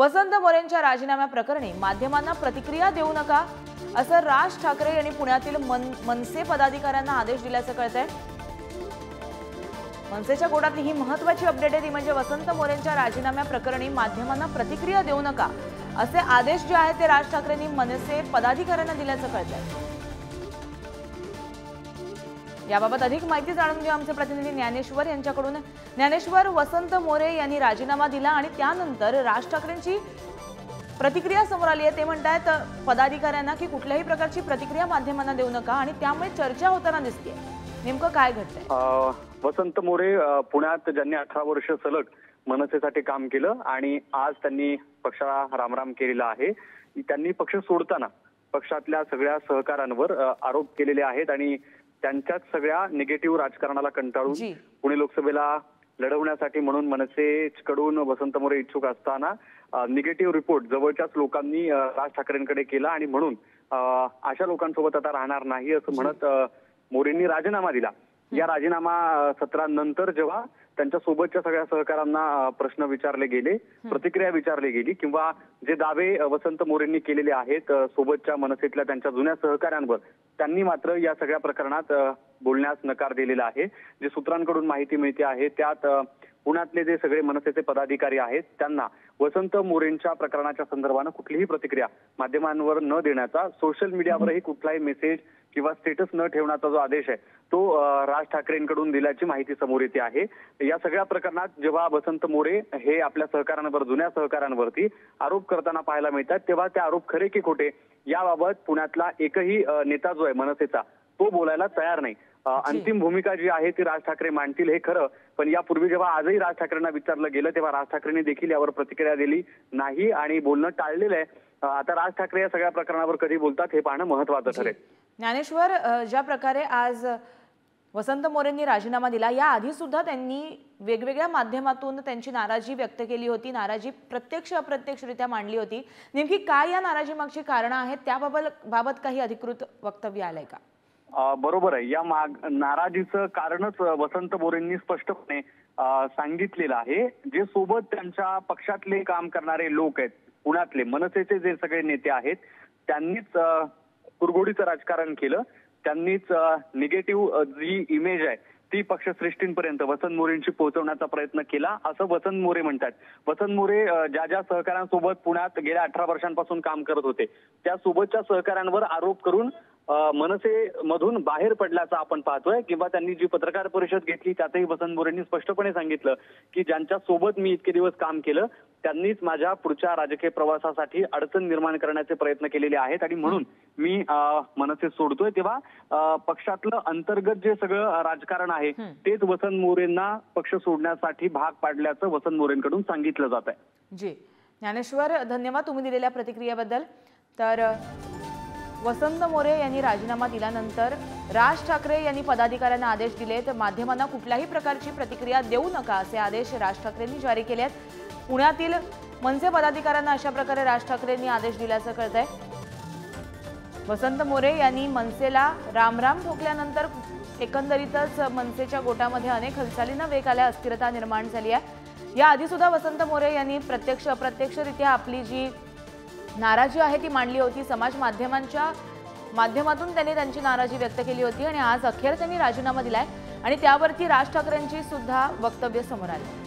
वसंत मोरेंच्या राजीनाम्याप्रकरणी माध्यमांना प्रतिक्रिया देऊ नका असं राज ठाकरे यांनी पुण्यातील मनसे पदाधिकाऱ्यांना आदेश दिल्याचं कळतंय। मनसेच्या गोडातली ही महत्त्वाची अपडेट आहे ती म्हणजे वसंत मोरेंच्या राजीनाम्याप्रकरणी माध्यमांना प्रतिक्रिया देऊ नका असे आदेश जे आहेत ते राज ठाकरेंनी मनसे पदाधिकाऱ्यांना दिल्याचं कळतंय। याबाबत अधिक माहिती जाणून घेऊ आमचे प्रतिनिधी ज्ञानेश्वर यांच्याकडून। ज्ञानेश्वर, वसंत मोरे यांनी राजीनामा दिला आणि त्यानंतर राज ठाकरेंची प्रतिक्रिया समोर आली आहे। ते म्हणतात पदाधिकाऱ्यांना की कुठल्याही प्रकारची प्रतिक्रिया माध्यमांना देऊ नका आणि त्यामुळे चर्चा होताना दिसते। नेमकं काय घडतंय? वसंत मोरे पुण्यात ज्यांनी 18 वर्ष सलग मनसेसाठी काम केलं आणि आज त्यांनी पक्षाला रामराम केलेला आहे। त्यांनी पक्ष सोडताना पक्षातल्या सगळ्या सहकाऱ्यांवर आरोप केलेले आहेत आणि त्यांच्याच सगळ्या निगेटिव्ह राजकारणाला कंटाळून पुणे लोकसभेला लढवण्यासाठी म्हणून मनसेकडून वसंत मोरे इच्छुक असताना निगेटिव्ह रिपोर्ट जवळच्याच लोकांनी राज ठाकरेंकडे केला आणि म्हणून अशा लोकांसोबत आता राहणार नाही असं म्हणत मोरेंनी राजीनामा दिला। या राजीनामा सत्रानंतर जेव्हा त्यांच्या सोबतच्या सगळ्या सहकाऱ्यांना प्रश्न विचारले गेले, प्रतिक्रिया विचारली गेली किंवा जे दावे वसंत मोरेंनी केलेले आहेत सोबतच्या मनसेतल्या त्यांच्या जुन्या सहकाऱ्यांवर, त्यांनी मात्र या सगळ्या प्रकरणात बोलण्यास नकार दिलेला आहे। जे सूत्रांकडून माहिती मिळते आहे त्यात पुण्यातले जे सगळे मनसेचे पदाधिकारी आहेत त्यांना वसंत मोरेंच्या प्रकरणाच्या संदर्भानं कुठलीही प्रतिक्रिया माध्यमांवर न देण्याचा, सोशल मीडियावरही कुठलाही मेसेज किंवा स्टेटस न ठेवण्याचा जो आदेश आहे तो राज ठाकरेंकडून दिल्याची माहिती समोर येते आहे। या सगळ्या प्रकरणात जेव्हा वसंत मोरे हे आपल्या सहकाऱ्यांवर, जुन्या सहकाऱ्यांवरती आरोप करताना पाहायला मिळतात तेव्हा ते आरोप खरे की खोटे याबाबत पुण्यातला एकही नेता जो आहे मनसेचा तो बोलायला तयार नाही। अंतिम भूमिका जी आहे ती राज ठाकरे मांडतील हे खरं, पण यापूर्वी जेव्हा आजही राज ठाकरेंना विचारलं गेलं तेव्हा राज ठाकरेंनी देखील यावर प्रतिक्रिया दिली नाही आणि बोलणं टाळलेलं आहे। आता राज ठाकरे या सगळ्या प्रकरणावर कधी बोलतात हे पाहणं महत्त्वाचं ठरेल। ज्ञानेश्वर, ज्या प्रकारे आज वसंत मोरेंनी राजीनामा दिला याआधी सुद्धा त्यांनी वेगवेगळ्या माध्यमातून त्यांची नाराजी व्यक्त केली होती, नाराजी प्रत्यक्ष अप्रत्यक्षरित्या मांडली होती। नेमकी काय या नाराजीमागची कारणं आहेत त्याबाबत काही अधिकृत वक्तव्य आलंय का? बरोबर आहे। या नाराजीचं कारणच वसंत मोरेंनी स्पष्टपणे सांगितलेलं आहे। जे सोबत त्यांच्या पक्षातले काम करणारे लोक आहेत, पुण्यातले मनसेचे जे सगळे नेते आहेत त्यांनीच कुरघोडीचं राजकारण केलं, त्यांनीच निगेटिव्ह जी इमेज आहे ती पक्षश्रेष्ठींपर्यंत वसंत मोरेंशी पोहोचवण्याचा प्रयत्न केला असं वसंत मोरे म्हणतात। वसंत मोरे ज्या सहकाऱ्यांसोबत पुण्यात गेल्या 18 वर्षांपासून काम करत होते त्या सोबतच्या सहकाऱ्यांवर आरोप करून मनसे मधून बाहेर पडल्याचं आपण पाहतोय किंवा त्यांनी जी पत्रकार परिषद घेतली त्यातही वसंत मोरेंनी स्पष्टपणे सांगितलं की ज्यांच्या सोबत मी इतके दिवस काम केलं त्यांनीच माझ्या पुढच्या राजकीय प्रवासासाठी अडचण निर्माण करण्याचे प्रयत्न केलेले आहेत आणि म्हणून मी मनसे सोडतोय। तेव्हा पक्षातलं अंतर्गत जे सगळं राजकारण आहे तेच वसंत मोरेंना पक्ष सोडण्यासाठी भाग पाडल्याचं वसंत मोरेंकडून सांगितलं जात आहे। जी ज्ञानेश्वर, धन्यवाद तुम्ही दिलेल्या प्रतिक्रियेबद्दल। तर वसंत मोरे यांनी राजीनामा दिल्यानंतर राज ठाकरे यांनी पदाधिकाऱ्यांना आदेश दिलेत, माध्यमांना कुठल्याही प्रकारची प्रतिक्रिया देऊ नका असे आदेश राज ठाकरेंनी जारी केले आहेत। पुण्यातील मनसे पदाधिकाऱ्यांना अशा प्रकारे राज ठाकरेंनी आदेश दिल्याचं कळतंय। वसंत मोरे यांनी मनसेला रामराम ठोकल्यानंतर एकंदरीतच मनसेच्या गोटामध्ये अनेक हालचालींना वेग आला, अस्थिरता निर्माण झाली आहे। याआधी सुद्धा वसंत मोरे यांनी प्रत्यक्ष अप्रत्यक्षरित्या आपली जी नाराजी आहे ती मांडली होती, समाज माध्यमांच्या माध्यमातून त्यांनी त्यांची नाराजी व्यक्त केली होती आणि आज अखेर त्यांनी राजीनामा दिलाय आणि त्यावरती राज ठाकरेंची सुद्धा वक्तव्य समोर आली।